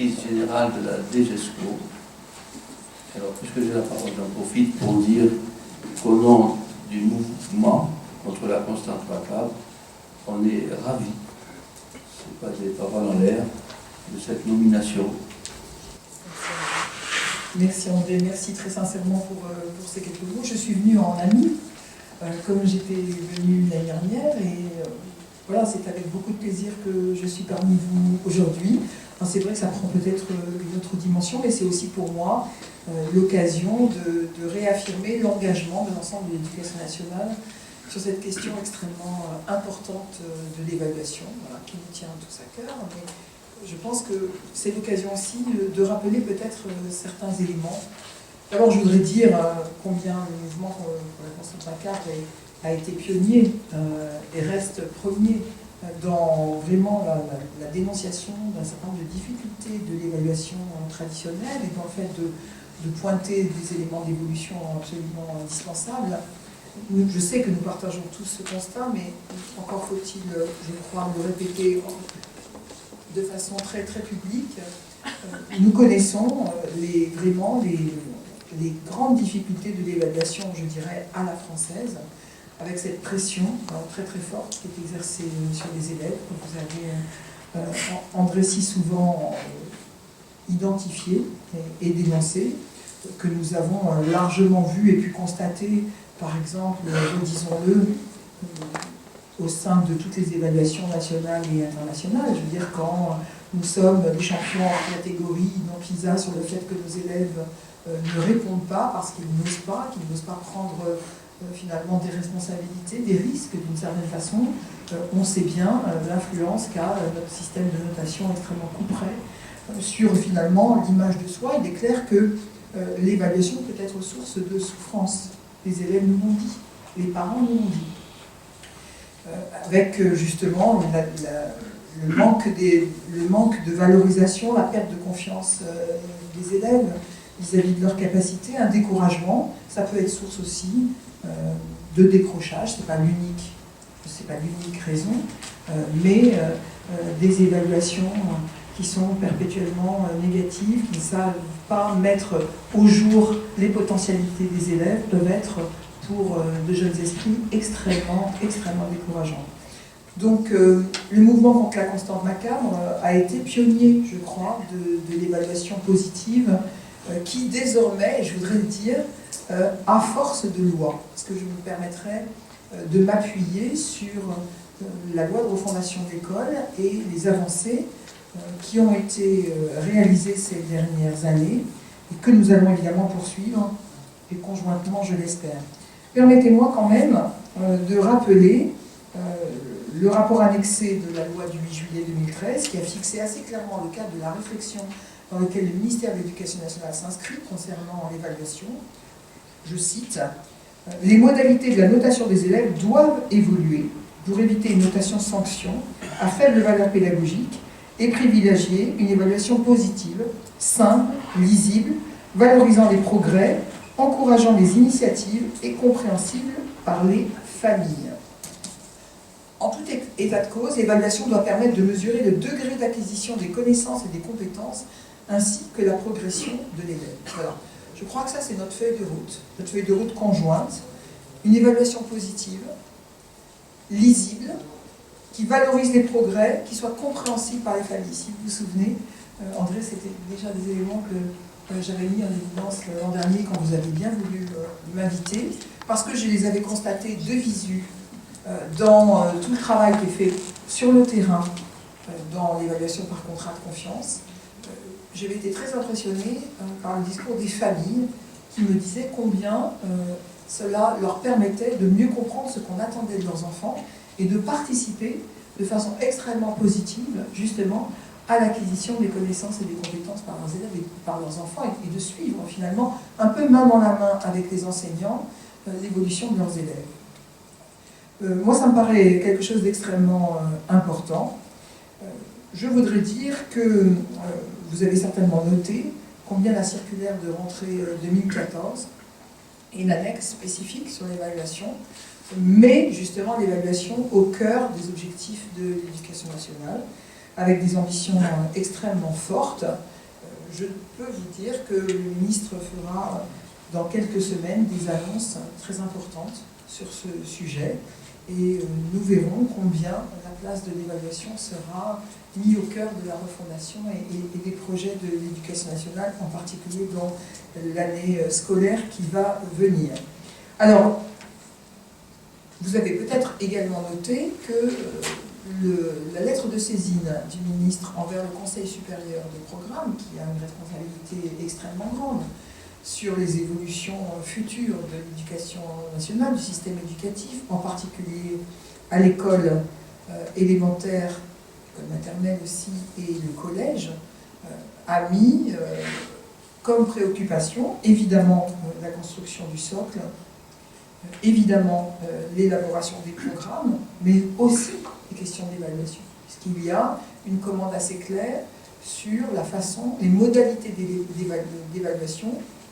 directrice générale de la DGESCO. Alors, puisque j'ai la parole, j'en profite pour dire qu'au nom du mouvement contre la constante macabre, on est ravis, c'est pas des paroles en l'air, de cette nomination. Merci André, merci très sincèrement pour ces quelques mots. Je suis venue en ami, comme j'étais venue l'année dernière, et voilà, c'est avec beaucoup de plaisir que je suis parmi vous aujourd'hui. C'est vrai que ça prend peut-être une autre dimension, mais c'est aussi pour moi l'occasion de réaffirmer l'engagement de l'ensemble de l'éducation nationale sur cette question extrêmement importante de l'évaluation, voilà, qui nous tient tous à cœur. Mais je pense que c'est l'occasion aussi de rappeler peut-être certains éléments. D'abord, je voudrais dire combien le mouvement pour la constante macabre a été pionnier et reste premier dans vraiment la dénonciation d'un certain nombre de difficultés de l'évaluation traditionnelle et dans le fait de pointer des éléments d'évolution absolument indispensables. Je sais que nous partageons tous ce constat, mais encore faut-il, je crois, le répéter de façon très, très publique. Nous connaissons vraiment les grandes difficultés de l'évaluation, je dirais, à la française, avec cette pression très très forte qui est exercée sur les élèves, que vous avez, André, si souvent identifié et dénoncé, que nous avons largement vu et pu constater, par exemple, disons-le, au sein de toutes les évaluations nationales et internationales. Je veux dire, quand nous sommes les champions en catégorie non PISA sur le fait que nos élèves ne répondent pas parce qu'ils n'osent pas prendre finalement des responsabilités, des risques d'une certaine façon, on sait bien l'influence qu'a notre système de notation extrêmement couperet sur finalement l'image de soi. Il est clair que l'évaluation peut être source de souffrance. Les élèves nous l'ont dit, les parents nous l'ont dit. Avec justement le manque de valorisation, la perte de confiance des élèves vis-à-vis de leur capacité, un découragement, ça peut être source aussi de décrochage, c'est pas l'unique raison, mais des évaluations qui sont perpétuellement négatives, qui ne savent pas mettre au jour les potentialités des élèves, peuvent être pour de jeunes esprits extrêmement décourageants. Donc le mouvement contre la constante macabre a été pionnier, je crois, de l'évaluation positive qui désormais, je voudrais le dire, à force de loi, parce que je me permettrai de m'appuyer sur la loi de refondation de l'école et les avancées qui ont été réalisées ces dernières années et que nous allons évidemment poursuivre, et conjointement, je l'espère. Permettez-moi quand même de rappeler le rapport annexé de la loi du 8 juillet 2013 qui a fixé assez clairement le cadre de la réflexion dans lequel le ministère de l'Éducation nationale s'inscrit concernant l'évaluation. Je cite, « Les modalités de la notation des élèves doivent évoluer pour éviter une notation sanction à faible valeur pédagogique et privilégier une évaluation positive, simple, lisible, valorisant les progrès, encourageant les initiatives et compréhensible par les familles. En tout état de cause, l'évaluation doit permettre de mesurer le degré d'acquisition des connaissances et des compétences, ainsi que la progression de l'élève. » Alors, je crois que ça, c'est notre feuille de route conjointe, une évaluation positive, lisible, qui valorise les progrès, qui soit compréhensible par les familles. Si vous vous souvenez, André, c'était déjà des éléments que j'avais mis en évidence l'an dernier quand vous avez bien voulu m'inviter, parce que je les avais constatés de visu dans tout le travail qui est fait sur le terrain, dans l'évaluation par contrat de confiance. J'avais été très impressionnée par le discours des familles qui me disaient combien cela leur permettait de mieux comprendre ce qu'on attendait de leurs enfants et de participer de façon extrêmement positive, justement, à l'acquisition des connaissances et des compétences par leurs élèves et par leurs enfants, et de suivre finalement, un peu main dans la main avec les enseignants, l'évolution de leurs élèves. Moi, ça me paraît quelque chose d'extrêmement important. Je voudrais dire que vous avez certainement noté combien la circulaire de rentrée 2014 et une annexe spécifique sur l'évaluation, met justement l'évaluation au cœur des objectifs de l'éducation nationale, avec des ambitions extrêmement fortes, je peux vous dire que le ministre fera dans quelques semaines des annonces très importantes sur ce sujet et nous verrons combien la place de l'évaluation sera mise au cœur de la refondation et des projets de l'éducation nationale, en particulier dans l'année scolaire qui va venir. Alors, vous avez peut-être également noté que la lettre de saisine du ministre envers le Conseil supérieur de programme, qui a une responsabilité extrêmement grande sur les évolutions futures de l'éducation nationale, du système éducatif, en particulier à l'école élémentaire, maternelle aussi, et le collège, a mis comme préoccupation, évidemment, la construction du socle, évidemment, l'élaboration des programmes, mais aussi les questions d'évaluation, puisqu'il y a une commande assez claire sur la façon, les modalités d'évaluation,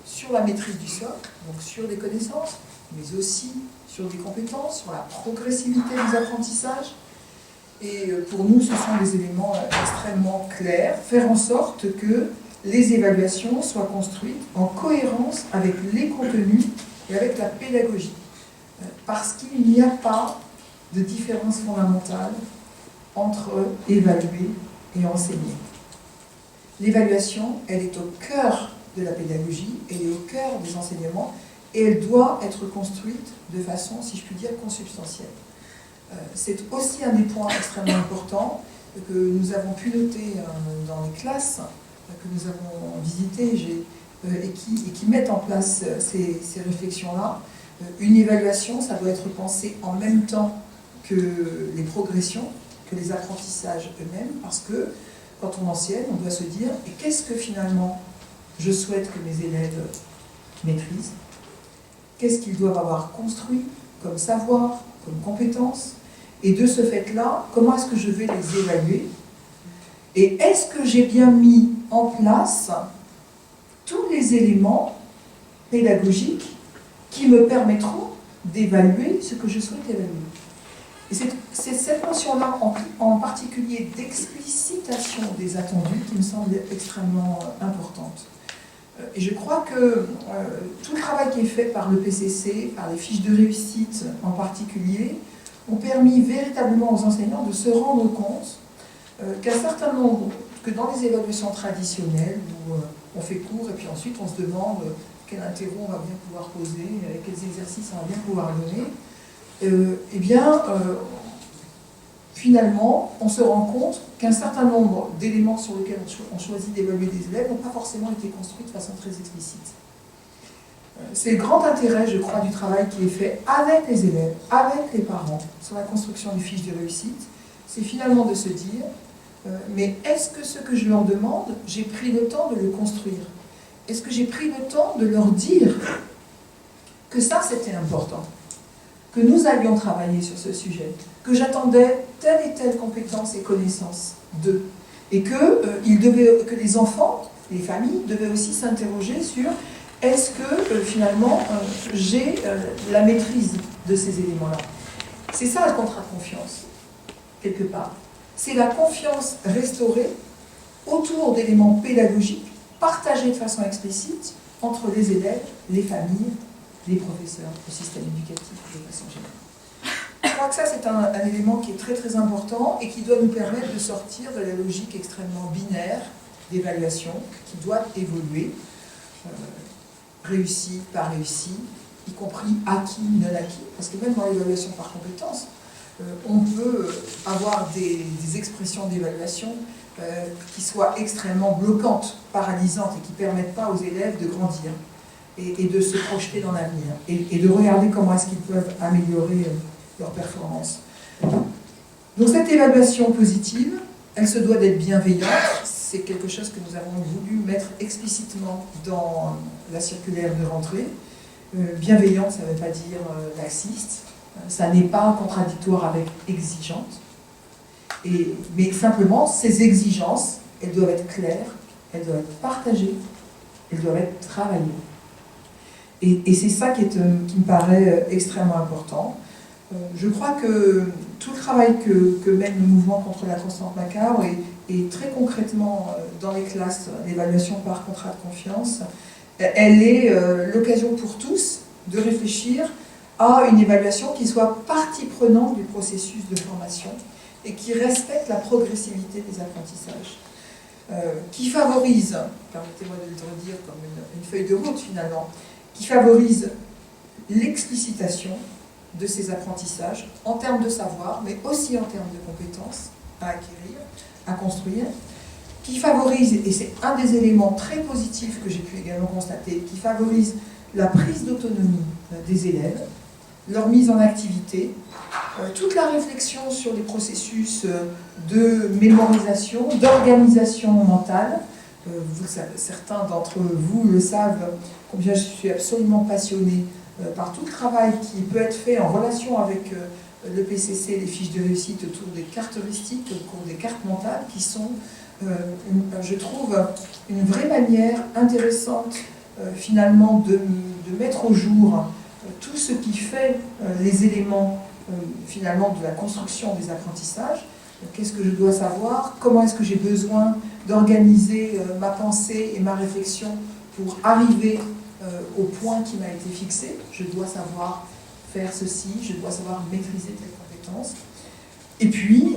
sur la maîtrise du socle, donc sur des connaissances, mais aussi sur des compétences, sur la progressivité des apprentissages. Et pour nous, ce sont des éléments extrêmement clairs, faire en sorte que les évaluations soient construites en cohérence avec les contenus et avec la pédagogie. Parce qu'il n'y a pas de différence fondamentale entre évaluer et enseigner. L'évaluation, elle est au cœur de la pédagogie, elle est au cœur des enseignements, et elle doit être construite de façon, si je puis dire, consubstantielle. C'est aussi un des points extrêmement importants que nous avons pu noter dans les classes que nous avons visitées et qui mettent en place ces réflexions-là. Une évaluation, ça doit être pensé en même temps que les progressions, que les apprentissages eux-mêmes, parce que quand on enseigne, on doit se dire « et qu'est-ce que finalement je souhaite que mes élèves maîtrisent ? Qu'est-ce qu'ils doivent avoir construit comme savoir, comme compétences ? Et de ce fait-là, comment est-ce que je vais les évaluer ? Et est-ce que j'ai bien mis en place tous les éléments pédagogiques qui me permettront d'évaluer ce que je souhaite évaluer ? Et c'est cette notion-là, en particulier d'explicitation des attendus, qui me semble extrêmement importante. Et je crois que tout le travail qui est fait par le PCC, par les fiches de réussite en particulier, ont permis véritablement aux enseignants de se rendre compte qu'un certain nombre, que dans les évaluations traditionnelles, où on fait cours et puis ensuite on se demande quel interro on va bien pouvoir poser, quels exercices on va bien pouvoir donner, finalement, on se rend compte qu'un certain nombre d'éléments sur lesquels on choisit d'évaluer des élèves n'ont pas forcément été construits de façon très explicite. C'est le grand intérêt, je crois, du travail qui est fait avec les élèves, avec les parents, sur la construction des fiches de réussite, c'est finalement de se dire, mais est-ce que ce que je leur demande, j'ai pris le temps de le construire ? Est-ce que j'ai pris le temps de leur dire que ça, c'était important ? Que nous allions travailler sur ce sujet, que j'attendais telle et telle compétence et connaissance d'eux, et que les enfants, les familles, devaient aussi s'interroger sur est-ce que finalement j'ai la maîtrise de ces éléments-là. C'est ça le contrat de confiance, quelque part. C'est la confiance restaurée autour d'éléments pédagogiques partagés de façon explicite entre les élèves, les familles, les professeurs, le système éducatif de façon générale. Je crois que ça, c'est un élément qui est très très important et qui doit nous permettre de sortir de la logique extrêmement binaire d'évaluation qui doit évoluer, réussi par réussi, y compris acquis, non acquis, parce que même dans l'évaluation par compétence, on peut avoir des expressions d'évaluation qui soient extrêmement bloquantes, paralysantes et qui ne permettent pas aux élèves de grandir et de se projeter dans l'avenir et de regarder comment est-ce qu'ils peuvent améliorer leur performance. Donc cette évaluation positive, elle se doit d'être bienveillante. C'est quelque chose que nous avons voulu mettre explicitement dans la circulaire de rentrée. Bienveillante, ça ne veut pas dire laxiste, ça n'est pas contradictoire avec exigeante, mais simplement ces exigences, elles doivent être claires, elles doivent être partagées, elles doivent être travaillées. Et c'est ça qui me paraît extrêmement important. Je crois que tout le travail que mène le mouvement contre la constante macabre et très concrètement dans les classes, l'évaluation par contrat de confiance, elle est l'occasion pour tous de réfléchir à une évaluation qui soit partie prenante du processus de formation et qui respecte la progressivité des apprentissages, qui favorise, permettez-moi de le redire comme une feuille de route finalement, qui favorise l'explicitation de ces apprentissages en termes de savoir, mais aussi en termes de compétences à acquérir, à construire, qui favorise, et c'est un des éléments très positifs que j'ai pu également constater, qui favorise la prise d'autonomie des élèves, leur mise en activité, toute la réflexion sur les processus de mémorisation, d'organisation mentale. Vous savez, certains d'entre vous le savent, combien je suis absolument passionnée par tout le travail qui peut être fait en relation avec le PCC, les fiches de réussite autour des cartes heuristiques, autour des cartes mentales, qui sont, je trouve, une vraie manière intéressante finalement de mettre au jour tout ce qui fait les éléments finalement de la construction des apprentissages. Qu'est-ce que je dois savoir? Comment est-ce que j'ai besoin d'organiser ma pensée et ma réflexion pour arriver au point qui m'a été fixé? Je dois savoir faire ceci, je dois savoir maîtriser telle compétence. Et puis,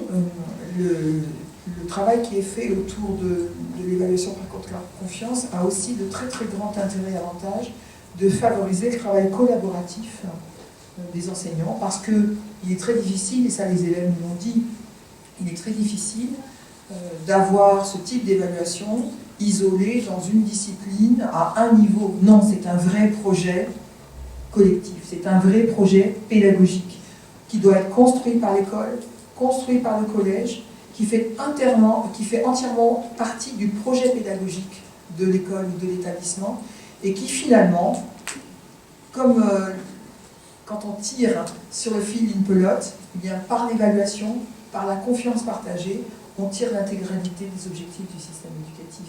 le travail qui est fait autour de l'évaluation par contrat de confiance a aussi de très très grands intérêts et avantages de favoriser le travail collaboratif des enseignants, parce qu'il est très difficile, et ça les élèves nous l'ont dit, il est très difficile d'avoir ce type d'évaluation isolé dans une discipline à un niveau. Non, c'est un vrai projet collectif, c'est un vrai projet pédagogique qui doit être construit par l'école, construit par le collège, qui fait entièrement partie du projet pédagogique de l'école ou de l'établissement, et qui finalement, comme quand on tire sur le fil d'une pelote, eh bien, par l'évaluation, par la confiance partagée, on tire l'intégralité des objectifs du système éducatif.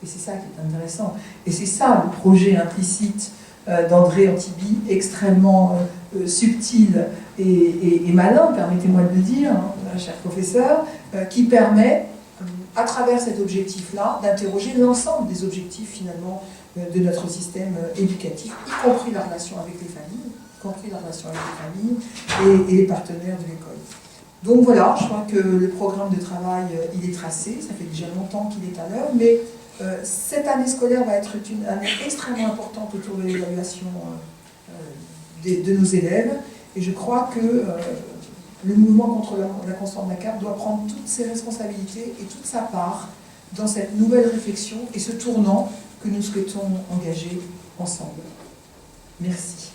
Et c'est ça qui est intéressant. Et c'est ça le projet implicite d'André Antibi, extrêmement subtil et malin, permettez-moi de le dire, hein, cher professeur, qui permet, à travers cet objectif-là, d'interroger l'ensemble des objectifs finalement de notre système éducatif, y compris la relation avec les familles, et les partenaires de l'école. Donc voilà, je crois que le programme de travail, il est tracé, ça fait déjà longtemps qu'il est à l'heure, mais cette année scolaire va être une année extrêmement importante autour de l'évaluation de nos élèves, et je crois que le mouvement contre la constante macabre doit prendre toutes ses responsabilités et toute sa part dans cette nouvelle réflexion et ce tournant que nous souhaitons engager ensemble. Merci.